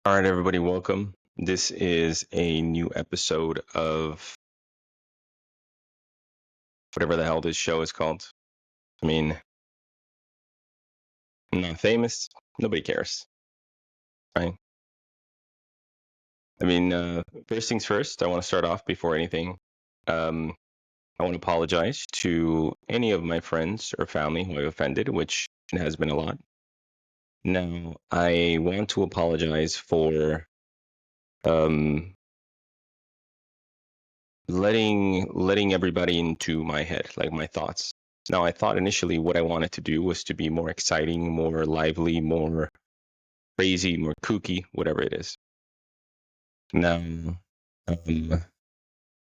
All right, everybody, welcome. This is a new episode of whatever the hell this show is called. I mean, I'm not famous. Nobody cares, right? I mean, first things first, I want to start off before anything. Um, I want to apologize to any of my friends or family who I've offended, which has been a lot. Now, I want to apologize for um, letting everybody into my head, like my thoughts. Now, I thought initially what I wanted to do was to be more exciting, more lively, more crazy, more kooky, whatever it is. Now, um,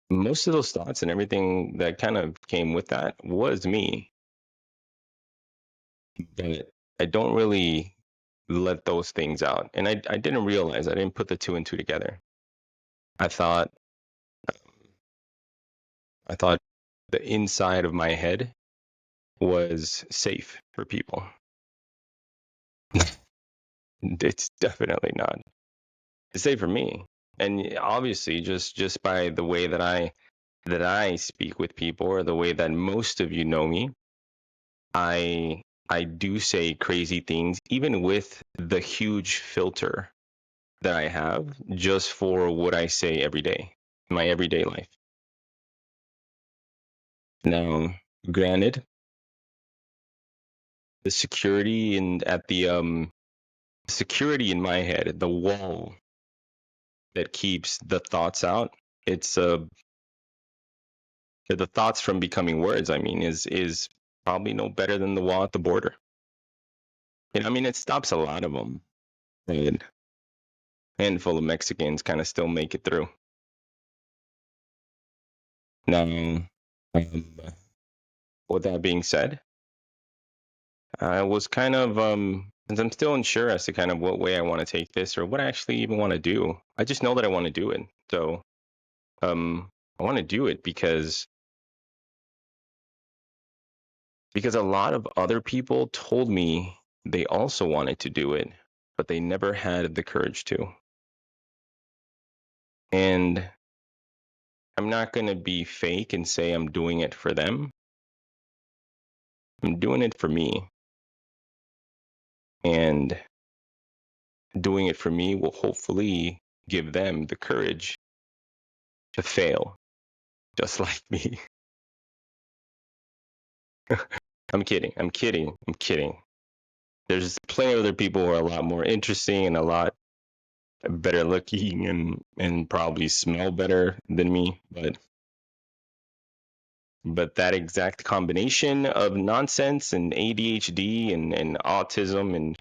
most of those thoughts and everything that kind of came with that was me, but I don't really let those things out. And I didn't realize, I didn't put the two and two together. I thought, I thought the inside of my head was safe for people. It's definitely not. It's safe for me. And obviously, just by the way that I speak with people, or the way that most of you know me, I do say crazy things, even with the huge filter that I have, just for what I say every day, my everyday life. Now, granted, the security in at the security in my head, the wall that keeps the thoughts out, it's the thoughts from becoming words. I mean, is probably no better than the wall at the border. And I mean, it stops a lot of them. And a handful of Mexicans kind of still make it through. Now, with that being said, I was kind of since I'm still unsure as to kind of what way I want to take this or what I actually even want to do. I just know that I want to do it. So I want to do it because a lot of other people told me they also wanted to do it, but they never had the courage to. And I'm not going to be fake and say I'm doing it for them. I'm doing it for me. And doing it for me will hopefully give them the courage to fail, just like me. I'm kidding. I'm kidding. I'm kidding. There's plenty of other people who are a lot more interesting and a lot better looking and probably smell better than me, but that exact combination of nonsense and ADHD and autism and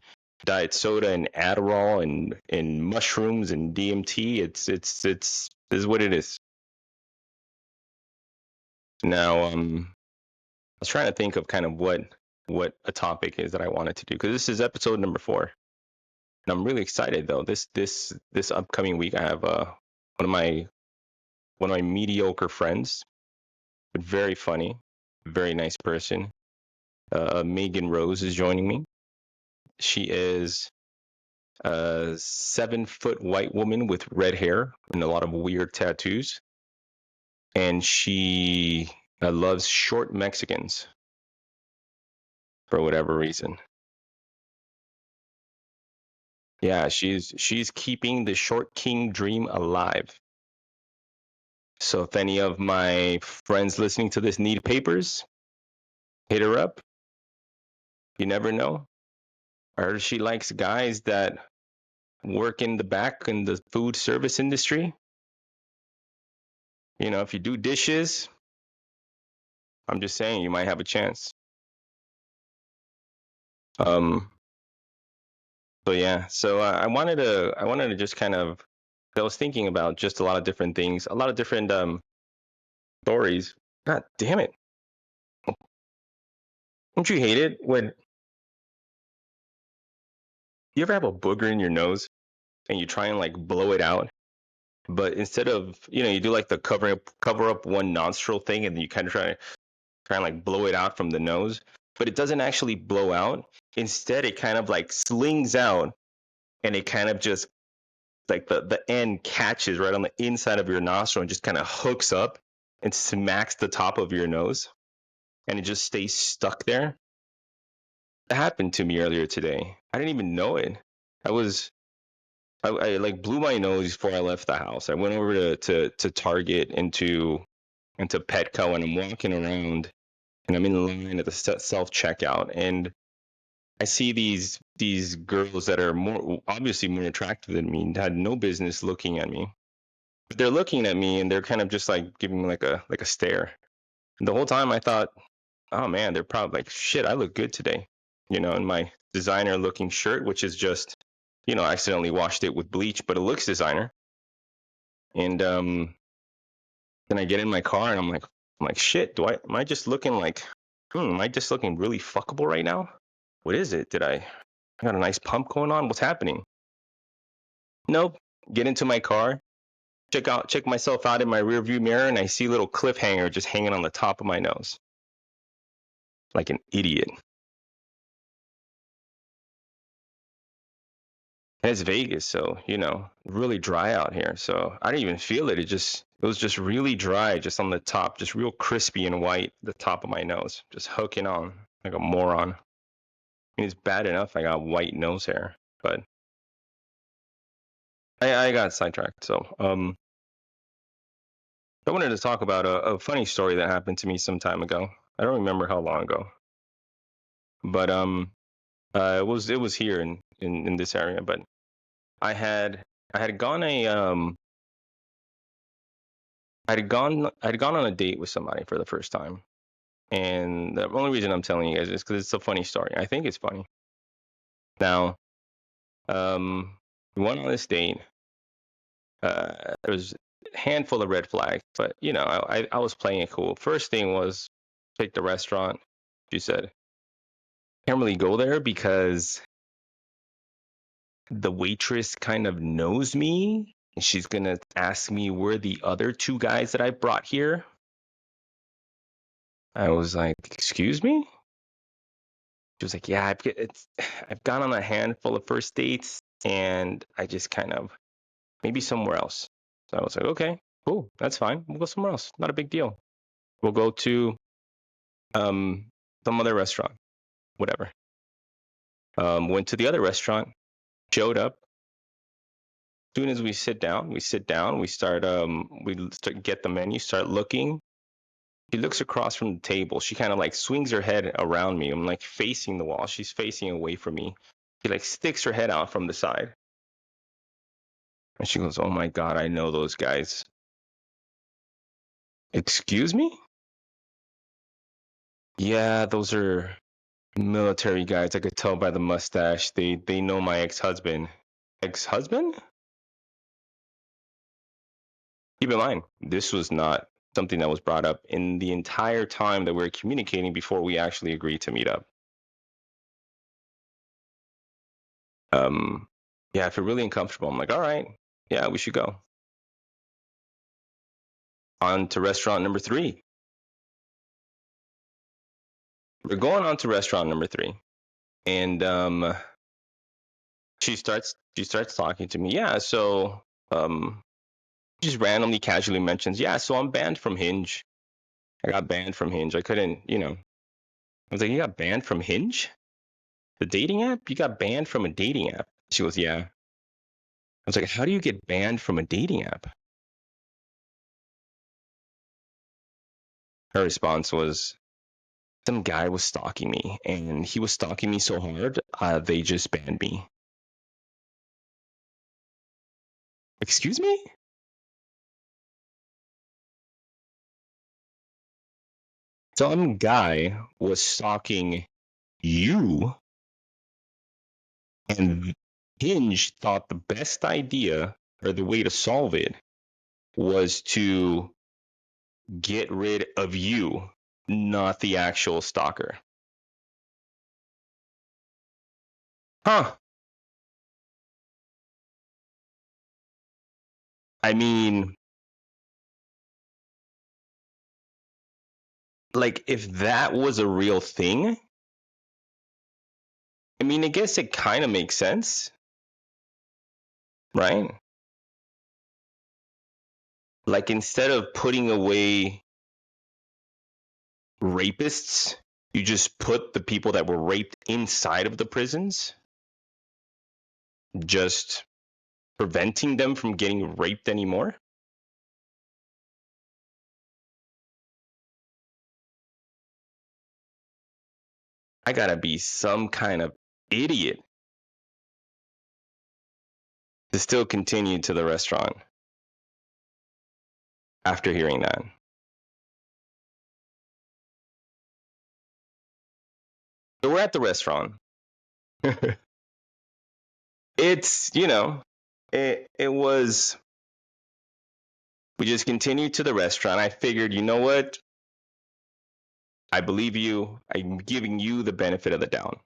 diet soda and Adderall and mushrooms and DMT, it's is what it is. Now, I was trying to think of kind of what a topic is that I wanted to do, because this is episode number 4, and I'm really excited though. This upcoming week, I have one of my mediocre friends, but very funny, very nice person. Megan Rose is joining me. She is a 7-foot white woman with red hair and a lot of weird tattoos, and she loves short Mexicans for whatever reason. Yeah, she's keeping the short king dream alive. So if any of my friends listening to this need papers, hit her up. You never know. I heard she likes guys that work in the back in the food service industry. You know, if you do dishes, I'm just saying you might have a chance. Um, so yeah, so I wanted to just kind of, I was thinking about just a lot of different things, a lot of different stories. God damn it! Don't you hate it when you ever have a booger in your nose and you try and like blow it out, but instead of, you do like the cover up one nostril thing, and you kind of try and like blow it out from the nose, but it doesn't actually blow out. Instead, it kind of like slings out, and it kind of just like the end catches right on the inside of your nostril and just kind of hooks up and smacks the top of your nose, and it just stays stuck there. That happened to me earlier today. I didn't even know it. I was I like blew my nose before I left the house. I went over to Target into Petco, and I'm walking around and I'm in line at the self checkout, and I see these girls that are more obviously more attractive than me and had no business looking at me. But they're looking at me and they're kind of just like giving me like a stare. And the whole time I thought, oh man, they're probably like, shit, I look good today. In my designer looking shirt, which is just, I accidentally washed it with bleach, but it looks designer. And then I get in my car and I'm like, shit, am I just looking like, am I just looking really fuckable right now? What is it? I got a nice pump going on? What's happening? Nope. Get into my car, check myself out in my rearview mirror, and I see a little cliffhanger just hanging on the top of my nose. Like an idiot. And it's Vegas, so really dry out here. So I didn't even feel it. It was just really dry, just on the top, just real crispy and white, the top of my nose, just hooking on like a moron. I mean, it's bad enough I got white nose hair, but I got sidetracked. So I wanted to talk about a funny story that happened to me some time ago. I don't remember how long ago, but it was here in this area. But I had gone on a date with somebody for the first time, and the only reason I'm telling you guys is because it's a funny story. I think it's funny. Now, we went on this date. There was a handful of red flags, but I was playing it cool. First thing was pick the restaurant. She said, can't really go there because the waitress kind of knows me and she's gonna ask me where the other two guys that I brought here. I was like, excuse me? She was like, yeah, I've gone on a handful of first dates and I just kind of maybe somewhere else. So I was like, okay, cool, that's fine. We'll go somewhere else. Not a big deal. We'll go to some other restaurant, whatever. Went to the other restaurant, showed up. As soon as we sit down, we start get the menu, start looking. She looks across from the table. She kind of like swings her head around me. I'm like facing the wall. She's facing away from me. She like sticks her head out from the side. And she goes, oh my God, I know those guys. Excuse me? Yeah, those are military guys. I could tell by the mustache. They know my ex-husband. Ex-husband? Keep in mind, this was not something that was brought up in the entire time that we were communicating before we actually agreed to meet up. Yeah, I feel really uncomfortable. I'm like, all right, yeah, we should go. On to restaurant number 3. We're going on to restaurant number 3. And she starts talking to me. Yeah, so she just randomly casually mentions, yeah, so I'm banned from Hinge. I got banned from Hinge. I couldn't, I was like, you got banned from Hinge? The dating app? You got banned from a dating app? She goes, yeah. I was like, how do you get banned from a dating app? Her response was, some guy was stalking me, and he was stalking me so hard, they just banned me. Excuse me? Some guy was stalking you, and Hinge thought the best idea or the way to solve it was to get rid of you, not the actual stalker. Huh. I mean, like, if that was a real thing, I mean, I guess it kind of makes sense, right? Like, instead of putting away rapists, you just put the people that were raped inside of the prisons, just preventing them from getting raped anymore. I gotta be some kind of idiot to still continue to the restaurant after hearing that. So we're at the restaurant. It's, it was, we just continued to the restaurant. I figured, you know what? I believe you. I'm giving you the benefit of the doubt.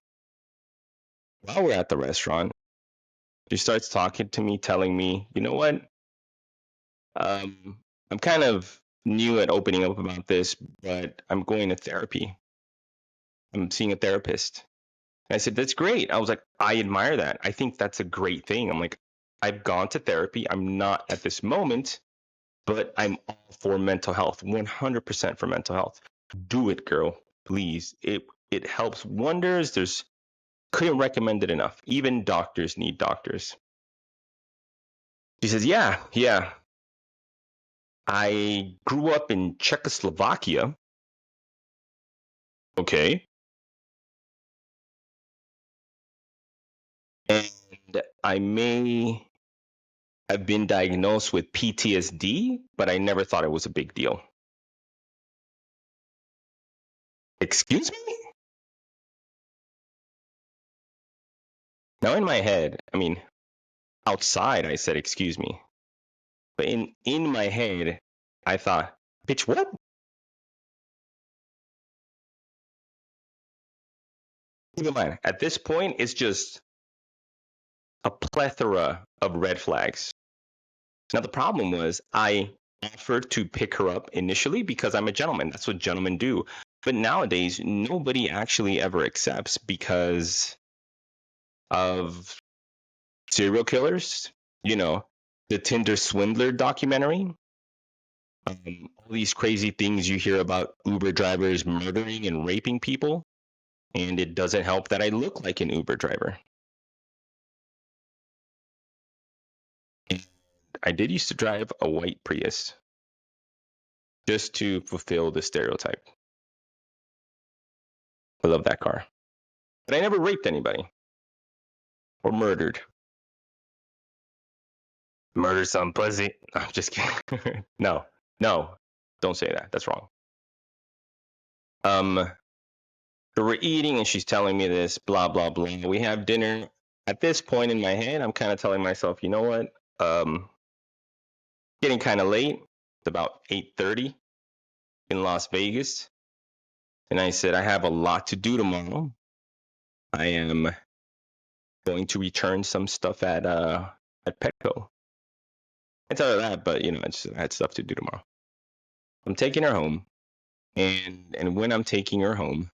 While we're at the restaurant, she starts talking to me, telling me, you know what? I'm kind of new at opening up about this, but I'm going to therapy. I'm seeing a therapist. And I said, that's great. I was like, I admire that. I think that's a great thing. I'm like, I've gone to therapy. I'm not at this moment, but I'm all for mental health, 100% for mental health. Do it, girl, please. It helps wonders. Couldn't recommend it enough. Even doctors need doctors. She says, yeah. I grew up in Czechoslovakia. Okay. And I may have been diagnosed with PTSD, but I never thought it was a big deal. Excuse me? Now, in my head, I mean, outside, I said, excuse me. But in my head, I thought, bitch, what? Keep in mind, at this point, it's just a plethora of red flags. Now, the problem was I offered to pick her up initially because I'm a gentleman. That's what gentlemen do. But nowadays, nobody actually ever accepts because of serial killers, the Tinder Swindler documentary, all these crazy things you hear about Uber drivers murdering and raping people. And it doesn't help that I look like an Uber driver. And I did used to drive a white Prius just to fulfill the stereotype. I love that car. But I never raped anybody or murdered. Murder some pussy. I'm just kidding. No, don't say that. That's wrong. So we're eating and she's telling me this, blah, blah, blah. We have dinner. At this point in my head, I'm kind of telling myself, you know what? Getting kind of late. It's about 8:30 in Las Vegas. And I said, I have a lot to do tomorrow. I am going to return some stuff at Petco. I tell her that, but I had stuff to do tomorrow. I'm taking her home, and when I'm taking her home,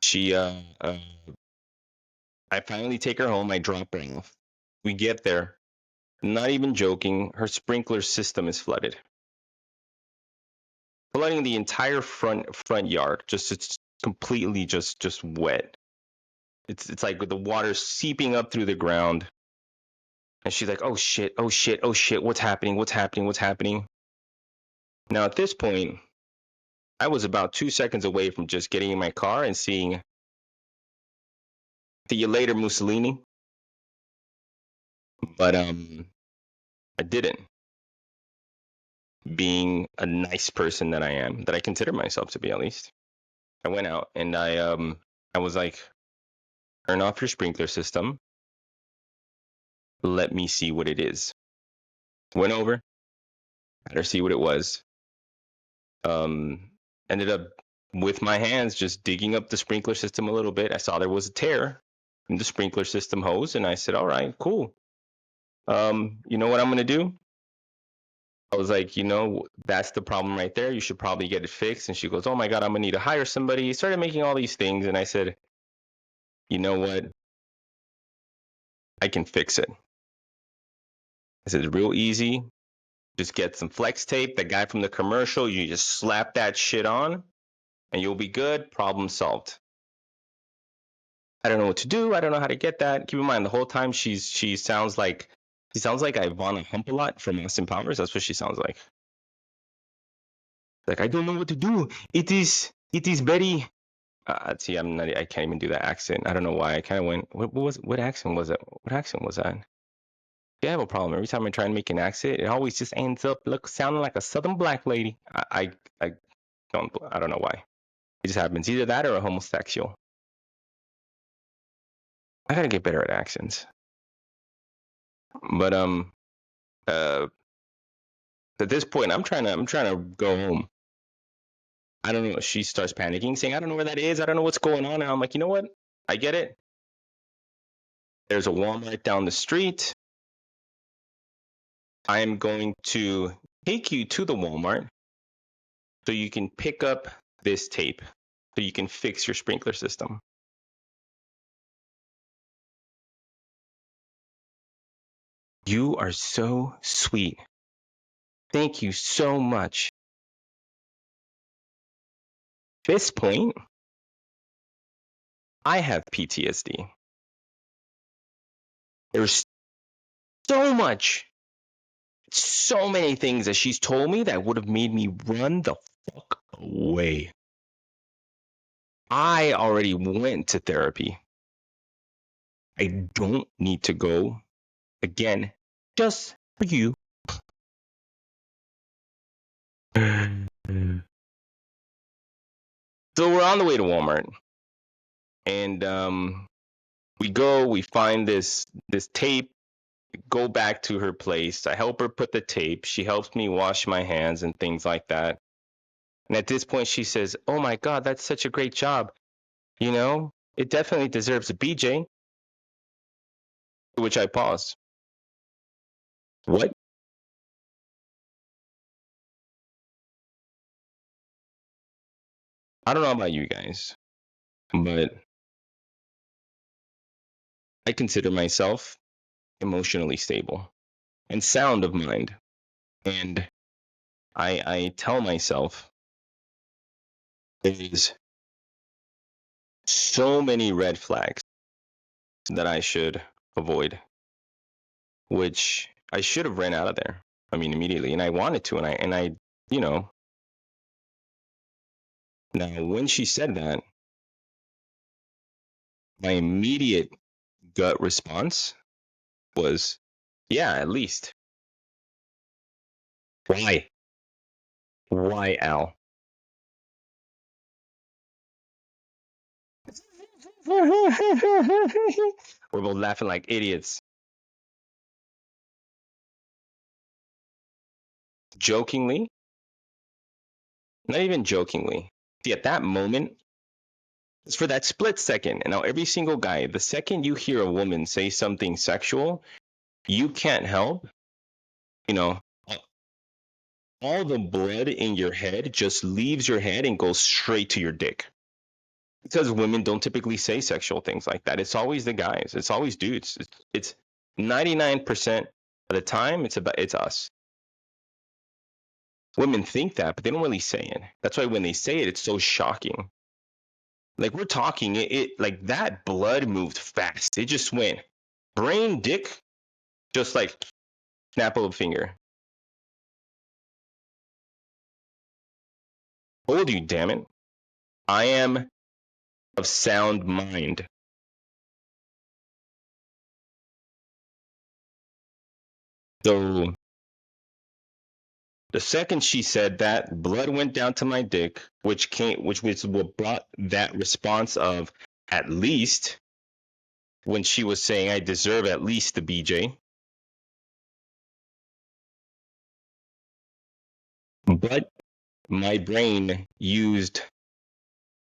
she I finally take her home. I drop her off. We get there. Not even joking. Her sprinkler system is flooded, flooding the entire front yard. Just it's completely just wet. It's like with the water seeping up through the ground. And she's like, oh shit, oh shit, oh shit, what's happening? What's happening? What's happening? Now at this point, I was about 2 seconds away from just getting in my car and seeing see you later, Mussolini. But I didn't. Being a nice person that I am, that I consider myself to be at least. I went out and I was like, turn off your sprinkler system. Let me see what it is. Went over, had her see what it was. Ended up with my hands just digging up the sprinkler system a little bit. I saw there was a tear in the sprinkler system hose, and I said, all right, cool. You know what I'm gonna do? I was like, that's the problem right there. You should probably get it fixed. And she goes, oh my God, I'm gonna need to hire somebody. Started making all these things, and I said, you know what? I can fix it. I said, it's real easy. Just get some flex tape, the guy from the commercial, you just slap that shit on and you'll be good. Problem solved. I don't know what to do. I don't know how to get that. Keep in mind, the whole time she sounds like Ivana Humpalot from Austin Powers. That's what she sounds like. Like, I don't know what to do. It is very. See, I can't even do that accent. I don't know why. I kind of went. What accent was it? What accent was that? Yeah, I have a problem. Every time I try and make an accent, it always just ends up sounding like a Southern black lady. I don't know why. It just happens. Either that or a homosexual. I gotta get better at accents. But at this point, I'm trying to go home. I don't know. She starts panicking, saying, "I don't know where that is. I don't know what's going on." And I'm like, you know what? I get it. There's a Walmart down the street. I am going to take you to the Walmart so you can pick up this tape so you can fix your sprinkler system. You are so sweet. Thank you so much. At this point, I have PTSD. There's so many things that she's told me that would have made me run the fuck away. I already went to therapy. I don't need to go again just for you. So we're on the way to Walmart, and we find this tape, go back to her place. I help her put the tape. She helps me wash my hands and things like that. And at this point, she says, "Oh my God, that's such a great job. You know, it definitely deserves a BJ." To which I pause. What? I don't know about you guys, but I consider myself emotionally stable and sound of mind. And I tell myself there's so many red flags that I should avoid, which I should have ran out of there. I mean, immediately, and I wanted to, and I, you know. Now, when she said that, my immediate gut response was, yeah, at least. Why? Why, Al? We're both laughing like idiots. Jokingly, not even jokingly. See, at that moment, it's for that split second. And now, every single guy, the second you hear a woman say something sexual, you can't help, you know, all the blood in your head just leaves your head and goes straight to your dick. Because women don't typically say sexual things like that. It's always the guys. It's always dudes. It's 99% of the time it's us. Women think that, but they don't really say it. That's why when they say it, it's so shocking. Like, we're talking, it like that blood moved fast. It just went brain, dick, just like snap of a finger. Told you, damn it. I am of sound mind. So the second she said that, blood went down to my dick, which was what brought that response of at least, when she was saying I deserve at least the BJ. But my brain used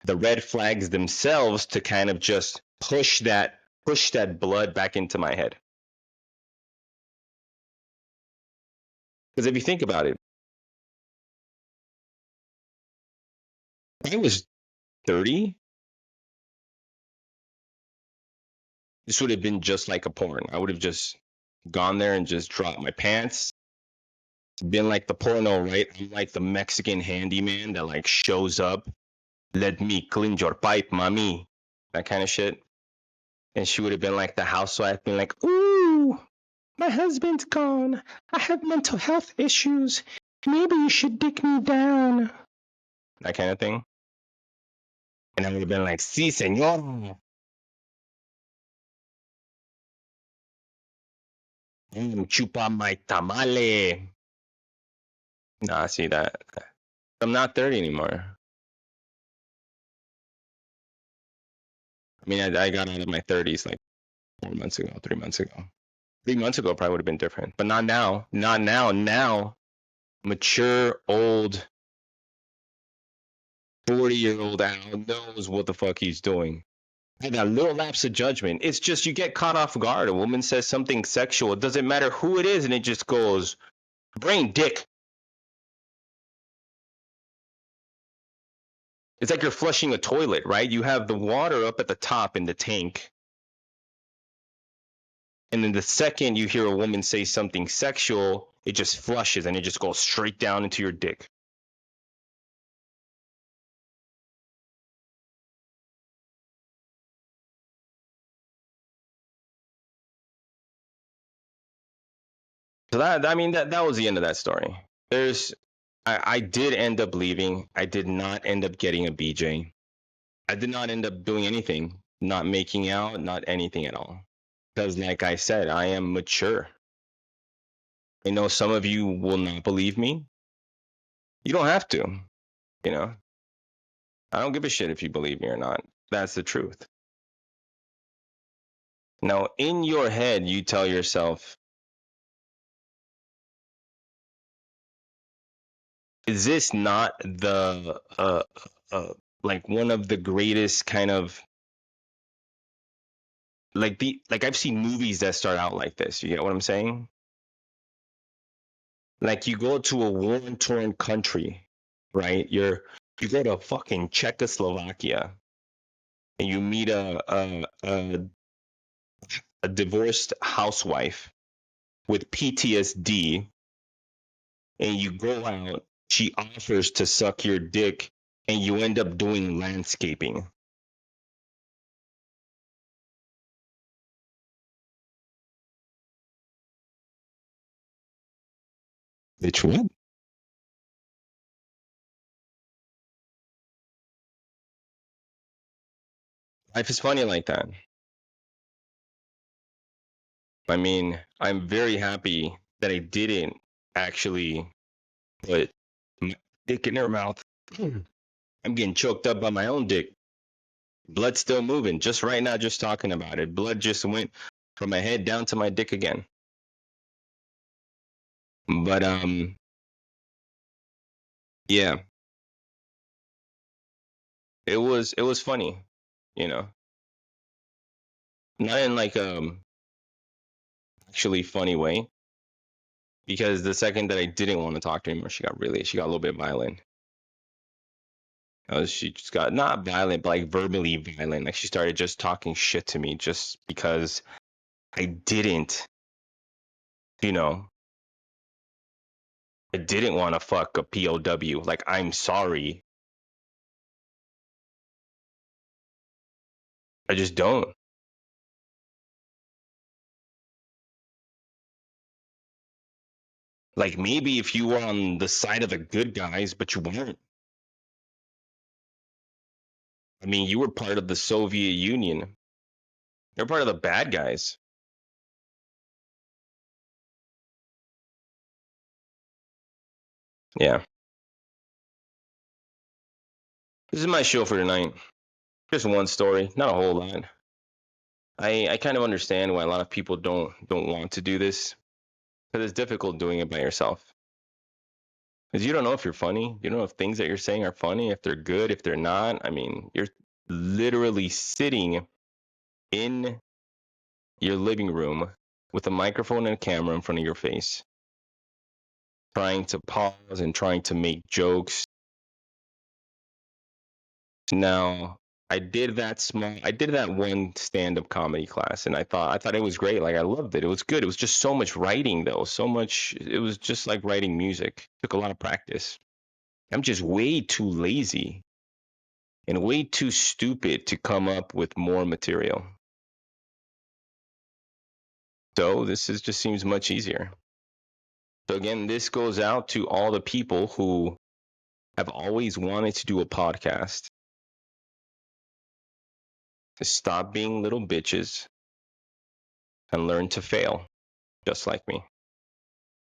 the red flags themselves to kind of just push that blood back into my head. Because if you think about it, if I was 30, this would have been just like a porn. I would have just gone there and just dropped my pants, Been like the porno, right? I'm like the Mexican handyman that like shows up. Let me clean your pipe, mommy. That kind of shit. And she would have been like the housewife, being like, "Ooh, my husband's gone. I have mental health issues. Maybe you should dick me down." That kind of thing. And I would have been like, "Sí, señor. Chupa my tamale." Nah, see that. I'm not 30 anymore. I mean, I got out of my 30s like 4 months ago, 3 months ago. 3 months ago probably would have been different, but not now. Not now. Now, mature, old, 40-year-old Al knows what the fuck he's doing. And a little lapse of judgment. It's just you get caught off guard. A woman says something sexual. It doesn't matter who it is, and it just goes, brain dick. It's like you're flushing a toilet, right? You have the water up at the top in the tank. And then the second you hear a woman say something sexual, it just flushes and it just goes straight down into your dick. So that was the end of that story. I did end up leaving. I did not end up getting a BJ. I did not end up doing anything, not making out, not anything at all. Because like I said, I am mature. I know some of you will not believe me. You don't have to, you know. I don't give a shit if you believe me or not. That's the truth. Now, in your head, you tell yourself, is this not the like one of the greatest kind of like I've seen movies that start out like this. You get what I'm saying? Like you go to a war-torn country, right? You go to fucking Czechoslovakia and you meet a divorced housewife with PTSD, and you go out, she offers to suck your dick, and you end up doing landscaping. Bitch, what? Life is funny like that. I mean, I'm very happy that I didn't actually put my dick in her mouth. I'm getting choked up by my own dick. Blood's still moving. Just right now, just talking about it. Blood just went from my head down to my dick again. But yeah, it was funny, you know. Not in like actually funny way, because the second that I didn't want to talk to her anymore, she got a little bit violent. She just got not violent, but like verbally violent. Like she started just talking shit to me just because I didn't, you know, I didn't want to fuck a POW. Like, I'm sorry. I just don't. Like, maybe if you were on the side of the good guys, but you weren't. I mean, you were part of the Soviet Union. You're part of the bad guys. Yeah. This is my show for tonight. Just one story, not a whole lot. I kind of understand why a lot of people don't want to do this, because it's difficult doing it by yourself. Because you don't know if you're funny. You don't know if things that you're saying are funny, if they're good, if they're not. I mean, you're literally sitting in your living room with a microphone and a camera in front of your face, trying to pause and trying to make jokes. Now, I did that one stand-up comedy class, and I thought it was great. Like I loved it. It was good. It was just so much writing though. So much. It was just like writing music. Took a lot of practice. I'm just way too lazy and way too stupid to come up with more material. So this is just seems much easier. So again, this goes out to all the people who have always wanted to do a podcast. To stop being little bitches and learn to fail, just like me.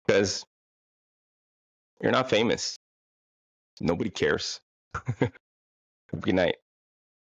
Because you're not famous. Nobody cares. Good night.